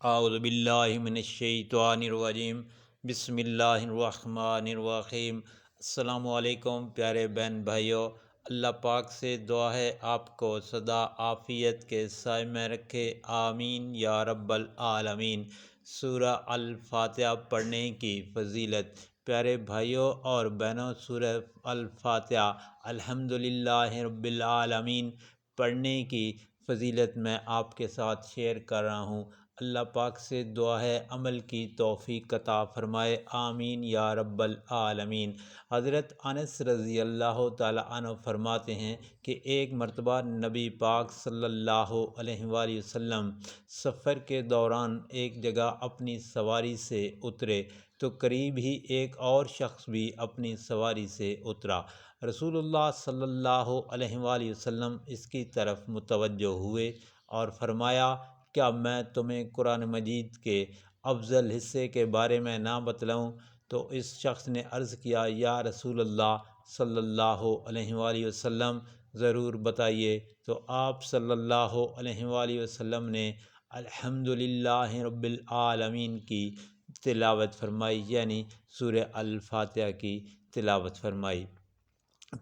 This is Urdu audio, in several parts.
اعوذ باللہ من الشیطان الرجیم، بسم اللہ الرحمن الرحیم۔ السلام علیکم پیارے بہن بھائیوں، اللہ پاک سے دعا ہے آپ کو سدا عافیت کے سائے میں رکھے، آمین یا رب العالمین۔ سورہ الفاتحہ پڑھنے کی فضیلت۔ پیارے بھائیوں اور بہنوں، سورہ الفاتحہ الحمدللہ رب العالمین پڑھنے کی فضیلت میں آپ کے ساتھ شیئر کر رہا ہوں۔ اللہ پاک سے دعا ہے عمل کی توفیق عطا فرمائے، آمین یا رب العالمین۔ حضرت انس رضی اللہ تعالی عنہ فرماتے ہیں کہ ایک مرتبہ نبی پاک صلی اللہ علیہ وآلہ وسلم سفر کے دوران ایک جگہ اپنی سواری سے اترے تو قریب ہی ایک اور شخص بھی اپنی سواری سے اترا۔ رسول اللہ صلی اللہ علیہ وآلہ وسلم اس کی طرف متوجہ ہوئے اور فرمایا، کیا میں تمہیں قرآن مجید کے افضل حصے کے بارے میں نہ بتلاؤں؟ تو اس شخص نے عرض کیا، یا رسول اللہ صلی اللہ علیہ وآلہ وسلم ضرور بتائیے۔ تو آپ صلی اللہ علیہ وآلہ وسلم نے الحمدللہ رب العالمین کی تلاوت فرمائی، یعنی سورہ الفاتحہ کی تلاوت فرمائی۔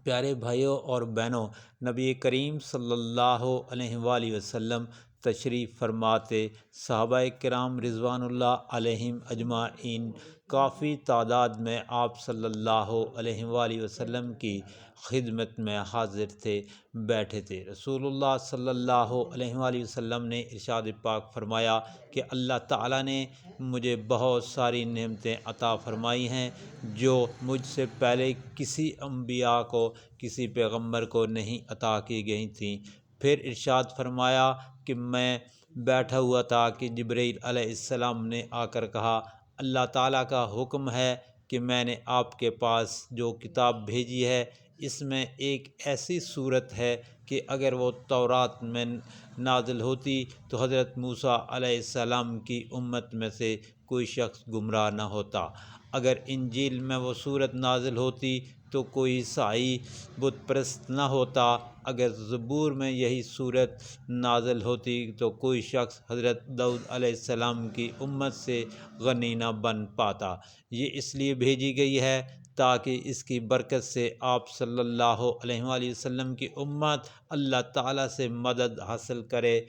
پیارے بھائیوں اور بہنوں، نبی کریم صلی اللہ علیہ وآلہ وسلم تشریف فرماتے، صحابہ کرام رضوان اللہ علیہم اجمعین کافی تعداد میں آپ صلی اللہ علیہ وآلہ وسلم کی خدمت میں حاضر تھے، بیٹھے تھے۔ رسول اللہ صلی اللہ علیہ وآلہ وسلم نے ارشاد پاک فرمایا کہ اللہ تعالیٰ نے مجھے بہت ساری نعمتیں عطا فرمائی ہیں جو مجھ سے پہلے کسی انبیاء کو، کسی پیغمبر کو نہیں عطا کی گئی تھیں۔ پھر ارشاد فرمایا کہ میں بیٹھا ہوا تھا کہ جبرائیل علیہ السلام نے آ کر کہا، اللہ تعالیٰ کا حکم ہے کہ میں نے آپ کے پاس جو کتاب بھیجی ہے اس میں ایک ایسی صورت ہے کہ اگر وہ تورات میں نازل ہوتی تو حضرت موسیٰ علیہ السلام کی امت میں سے کوئی شخص گمراہ نہ ہوتا، اگر انجیل میں وہ صورت نازل ہوتی تو کوئی عیسائی بت پرست نہ ہوتا، اگر زبور میں یہی صورت نازل ہوتی تو کوئی شخص حضرت داؤد علیہ السلام کی امت سے غنی نہ بن پاتا۔ یہ اس لیے بھیجی گئی ہے تاکہ اس کی برکت سے آپ صلی اللہ علیہ وآلہ وسلم کی امت اللہ تعالیٰ سے مدد حاصل کرے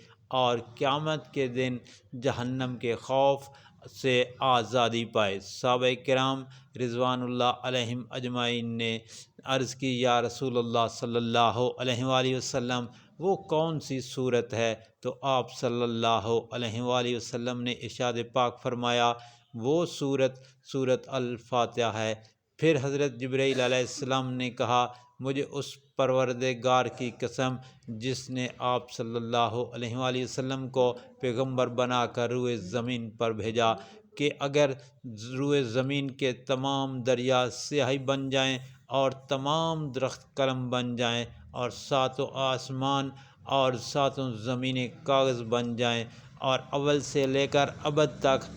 اور قیامت کے دن جہنم کے خوف سے آزادی پائے۔ صحابہ کرام رضوان اللہ علیہم اجمعین نے عرض کی، یا رسول اللہ صلی اللہ علیہ وآلہ وسلم وہ کون سی صورت ہے؟ تو آپ صلی اللہ علیہ وآلہ وسلم نے ارشاد پاک فرمایا، وہ سورت الفاتحہ ہے۔ پھر حضرت جبرائیل علیہ السلام نے کہا، مجھے اس پروردگار کی قسم جس نے آپ صلی اللہ علیہ وآلہ وسلم کو پیغمبر بنا کر روئے زمین پر بھیجا کہ اگر روئے زمین کے تمام دریا سیاہی بن جائیں اور تمام درخت قلم بن جائیں اور ساتوں آسمان اور ساتوں زمینیں کاغذ بن جائیں اور اول سے لے کر ابد تک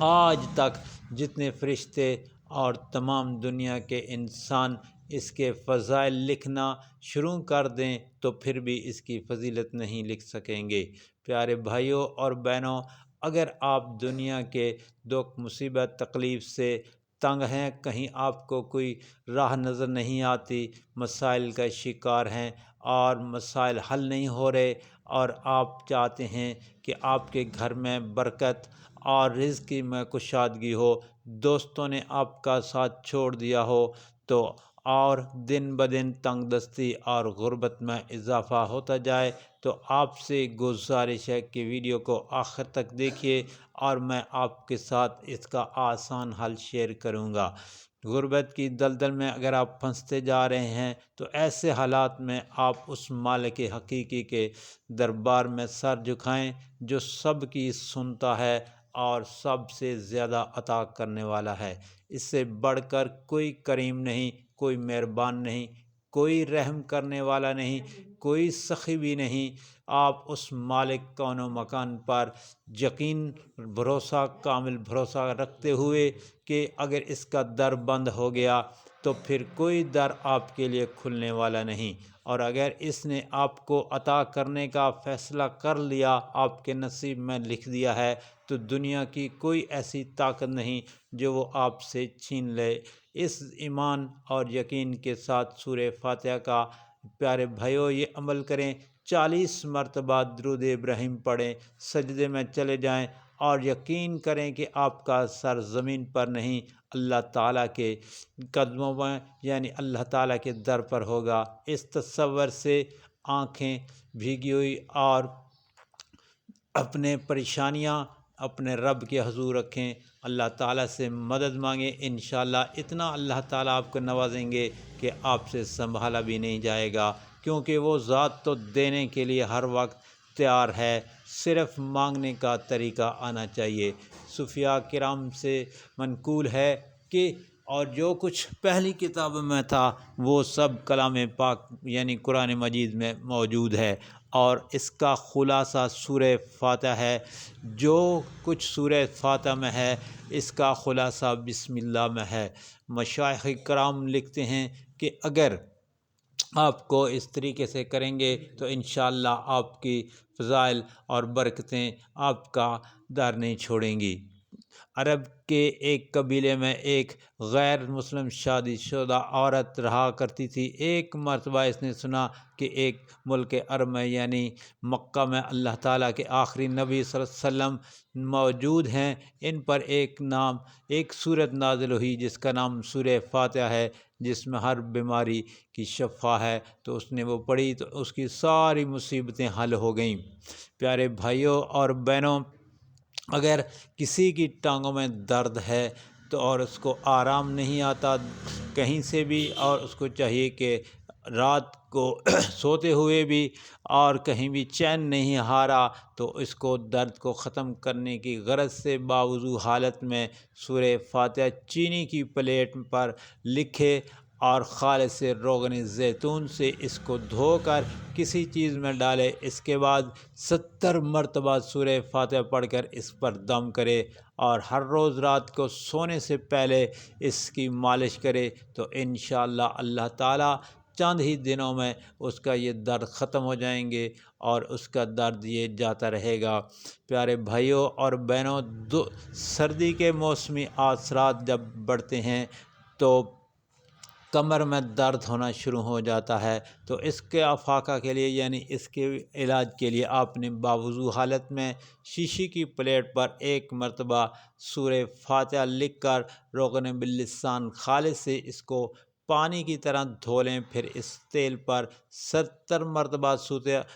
آج تک جتنے فرشتے اور تمام دنیا کے انسان اس کے فضائل لکھنا شروع کر دیں تو پھر بھی اس کی فضیلت نہیں لکھ سکیں گے۔ پیارے بھائیوں اور بہنوں، اگر آپ دنیا کے دکھ مصیبت تکلیف سے تنگ ہیں، کہیں آپ کو کوئی راہ نظر نہیں آتی، مسائل کا شکار ہیں اور مسائل حل نہیں ہو رہے اور آپ چاہتے ہیں کہ آپ کے گھر میں برکت اور رزق میں کشادگی ہو، دوستوں نے آپ کا ساتھ چھوڑ دیا ہو تو اور دن بدن تنگ دستی اور غربت میں اضافہ ہوتا جائے، تو آپ سے گزارش ہے کہ ویڈیو کو آخر تک دیکھیے اور میں آپ کے ساتھ اس کا آسان حل شیئر کروں گا۔ غربت کی دلدل میں اگر آپ پھنستے جا رہے ہیں تو ایسے حالات میں آپ اس مالک حقیقی کے دربار میں سر جھکائیں جو سب کی سنتا ہے اور سب سے زیادہ عطا کرنے والا ہے۔ اس سے بڑھ کر کوئی کریم نہیں، کوئی مہربان نہیں، کوئی رحم کرنے والا نہیں، کوئی سخی بھی نہیں۔ آپ اس مالک کون و مکان پر یقین بھروسہ، کامل بھروسہ رکھتے ہوئے کہ اگر اس کا در بند ہو گیا تو پھر کوئی در آپ کے لیے کھلنے والا نہیں اور اگر اس نے آپ کو عطا کرنے کا فیصلہ کر لیا، آپ کے نصیب میں لکھ دیا ہے، تو دنیا کی کوئی ایسی طاقت نہیں جو وہ آپ سے چھین لے۔ اس ایمان اور یقین کے ساتھ سورہ فاتحہ کا پیارے بھائیو یہ عمل کریں، 40 مرتبہ درود ابراہیم پڑھیں، سجدے میں چلے جائیں اور یقین کریں کہ آپ کا سر زمین پر نہیں، اللہ تعالیٰ کے قدموں میں یعنی اللہ تعالیٰ کے در پر ہوگا۔ اس تصور سے آنکھیں بھیگی ہوئی اور اپنے پریشانیاں اپنے رب کے حضور رکھیں، اللہ تعالیٰ سے مدد مانگیں، انشاءاللہ اتنا اللہ تعالیٰ آپ کو نوازیں گے کہ آپ سے سنبھالا بھی نہیں جائے گا، کیونکہ وہ ذات تو دینے کے لیے ہر وقت تیار ہے، صرف مانگنے کا طریقہ آنا چاہیے۔ صوفیاء کرام سے منقول ہے کہ اور جو کچھ پہلی کتابوں میں تھا وہ سب کلام پاک یعنی قرآن مجید میں موجود ہے، اور اس کا خلاصہ سورہ فاتحہ ہے۔ جو کچھ سورہ فاتحہ میں ہے اس کا خلاصہ بسم اللہ میں ہے۔ مشائخ کرام لکھتے ہیں کہ اگر آپ کو اس طریقے سے کریں گے تو انشاءاللہ آپ کی فضائل اور برکتیں آپ کا در نہیں چھوڑیں گی۔ عرب کے ایک قبیلے میں ایک غیر مسلم شادی شدہ عورت رہا کرتی تھی۔ ایک مرتبہ اس نے سنا کہ ایک ملک عرب میں یعنی مکہ میں اللہ تعالیٰ کے آخری نبی صلی اللہ علیہ وسلم موجود ہیں، ان پر ایک سورت نازل ہوئی جس کا نام سورہ فاتحہ ہے، جس میں ہر بیماری کی شفا ہے، تو اس نے وہ پڑھی تو اس کی ساری مصیبتیں حل ہو گئیں۔ پیارے بھائیوں اور بہنوں، اگر کسی کی ٹانگوں میں درد ہے تو اور اس کو آرام نہیں آتا کہیں سے بھی، اور اس کو چاہیے کہ رات کو سوتے ہوئے بھی اور کہیں بھی چین نہیں ہارا، تو اس کو درد کو ختم کرنے کی غرض سے باوضو حالت میں سورہ فاتحہ چینی کی پلیٹ پر لکھے اور خالص روغن زیتون سے اس کو دھو کر کسی چیز میں ڈالے، اس کے بعد 70 مرتبہ سورہ فاتحہ پڑھ کر اس پر دم کرے اور ہر روز رات کو سونے سے پہلے اس کی مالش کرے، تو انشاءاللہ اللہ تعالیٰ چند ہی دنوں میں اس کا یہ درد ختم ہو جائیں گے اور اس کا درد یہ جاتا رہے گا۔ پیارے بھائیوں اور بہنوں، سردی کے موسمی اثرات جب بڑھتے ہیں تو کمر میں درد ہونا شروع ہو جاتا ہے، تو اس کے افاقہ کے لیے یعنی اس کے علاج کے لیے آپ نے باوضو حالت میں شیشے کی پلیٹ پر ایک مرتبہ سورہ فاتحہ لکھ کر روغن باللسان خالص سے اس کو پانی کی طرح دھو لیں، پھر اس تیل پر 70 مرتبہ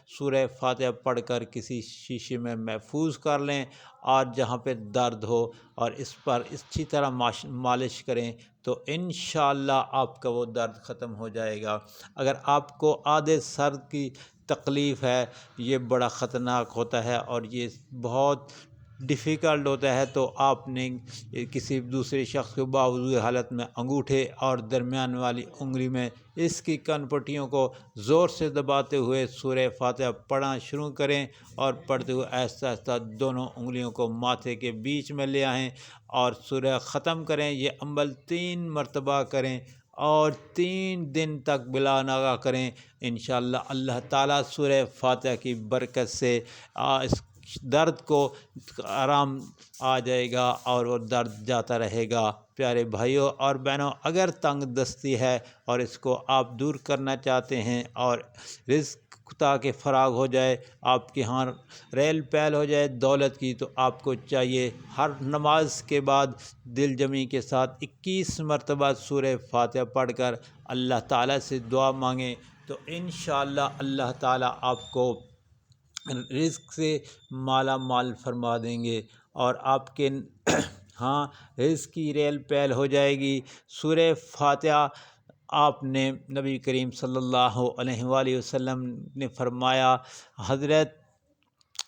سورہ فاتحہ پڑھ کر کسی شیشے میں محفوظ کر لیں اور جہاں پہ درد ہو اور اس پر اچھی طرح مالش کریں، تو انشاءاللہ آپ کا وہ درد ختم ہو جائے گا۔ اگر آپ کو آدھے سر کی تکلیف ہے، یہ بڑا خطرناک ہوتا ہے اور یہ بہت ڈیفیکلٹ ہوتا ہے، تو آپ نے کسی دوسرے شخص کو باوضو حالت میں انگوٹھے اور درمیان والی انگلی میں اس کی کن پٹیوں کو زور سے دباتے ہوئے سورہ فاتحہ پڑھنا شروع کریں اور پڑھتے ہوئے آہستہ آہستہ دونوں انگلیوں کو ماتھے کے بیچ میں لے آئیں اور سورہ ختم کریں۔ یہ عمل 3 مرتبہ کریں اور 3 دن تک بلا ناغہ کریں، انشاءاللہ اللہ تعالیٰ سورہ فاتحہ کی برکت سے اس درد کو آرام آ جائے گا اور وہ درد جاتا رہے گا۔ پیارے بھائیوں اور بہنوں، اگر تنگ دستی ہے اور اس کو آپ دور کرنا چاہتے ہیں اور رزق تاکہ فراغ ہو جائے، آپ کے ہاں ریل پیل ہو جائے دولت کی، تو آپ کو چاہیے ہر نماز کے بعد دل جمی کے ساتھ 21 مرتبہ سورہ فاتحہ پڑھ کر اللہ تعالیٰ سے دعا مانگیں، تو انشاءاللہ اللہ تعالیٰ آپ کو رزق سے مالا مال فرما دیں گے اور آپ کے ہاں رزق کی ریل پیل ہو جائے گی۔ سورہ فاتحہ آپ نے نبی کریم صلی اللہ علیہ وآلہ وسلم نے فرمایا، حضرت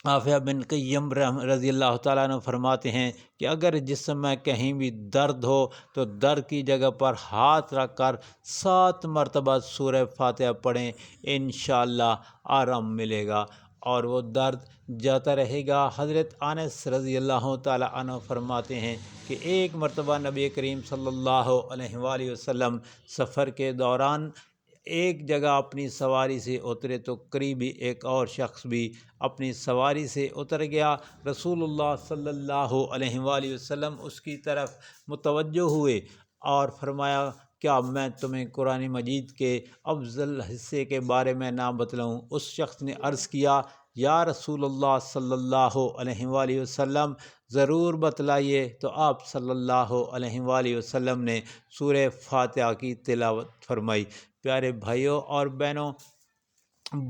عافیہ بن قیم رضی اللہ تعالیٰ عنہ فرماتے ہیں کہ اگر جسم میں کہیں بھی درد ہو تو درد کی جگہ پر ہاتھ رکھ کر 7 مرتبہ سورہ فاتحہ پڑھیں، انشاءاللہ آرام ملے گا اور وہ درد جاتا رہے گا۔ حضرت انس رضی اللہ تعالیٰ عنہ فرماتے ہیں کہ ایک مرتبہ نبی کریم صلی اللہ علیہ وآلہ وسلم سفر کے دوران ایک جگہ اپنی سواری سے اترے تو قریبی ایک اور شخص بھی اپنی سواری سے اتر گیا۔ رسول اللہ صلی اللہ علیہ وآلہ وسلم اس کی طرف متوجہ ہوئے اور فرمایا، کیا میں تمہیں قرآن مجید کے افضل حصے کے بارے میں نہ بتلاؤں؟ اس شخص نے عرض کیا، یا رسول اللہ صلی اللہ علیہ وآلہ وسلم، ضرور بتلائیے۔ تو آپ صلی اللہ علیہ وآلہ وسلم نے سورہ فاتحہ کی تلاوت فرمائی۔ پیارے بھائیوں اور بہنوں،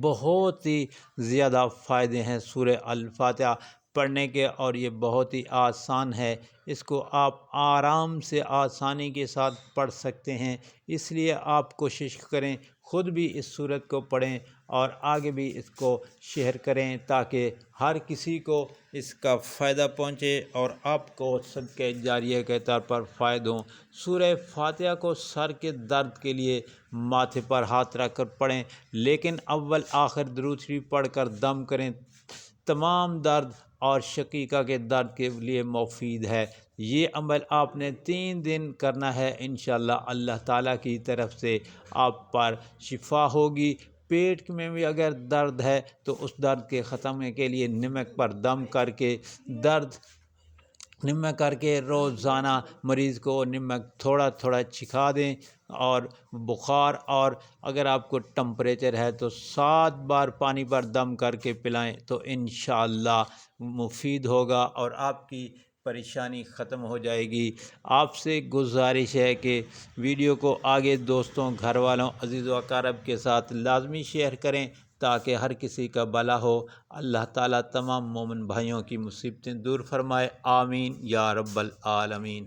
بہت ہی زیادہ فائدے ہیں سورہ الفاتحہ پڑھنے کے، اور یہ بہت ہی آسان ہے۔ اس کو آپ آرام سے آسانی کے ساتھ پڑھ سکتے ہیں، اس لیے آپ کوشش کریں خود بھی اس سورت کو پڑھیں اور آگے بھی اس کو شیئر کریں تاکہ ہر کسی کو اس کا فائدہ پہنچے اور آپ کو صدقہ جاریہ کے طور پر فائدہ ہوں۔ سورہ فاتحہ کو سر کے درد کے لیے ماتھے پر ہاتھ رکھ کر پڑھیں، لیکن اول آخر درود شریف پڑھ کر دم کریں۔ تمام درد اور شقیقہ کے درد کے لیے مفید ہے۔ یہ عمل آپ نے 3 دن کرنا ہے، انشاءاللہ اللہ تعالیٰ کی طرف سے آپ پر شفا ہوگی۔ پیٹ میں بھی اگر درد ہے تو اس درد کے ختم کے لیے نمک پر دم کر کے نمک کر کے روزانہ مریض کو نمک تھوڑا تھوڑا چکھا دیں، اور بخار اور اگر آپ کو ٹمپریچر ہے تو 7 بار پانی پر دم کر کے پلائیں تو انشاءاللہ مفید ہوگا اور آپ کی پریشانی ختم ہو جائے گی۔ آپ سے گزارش ہے کہ ویڈیو کو آگے دوستوں، گھر والوں، عزیز و اقارب کے ساتھ لازمی شیئر کریں تاکہ ہر کسی کا بھلا ہو۔ اللہ تعالیٰ تمام مومن بھائیوں کی مصیبتیں دور فرمائے، آمین یا رب العالمین۔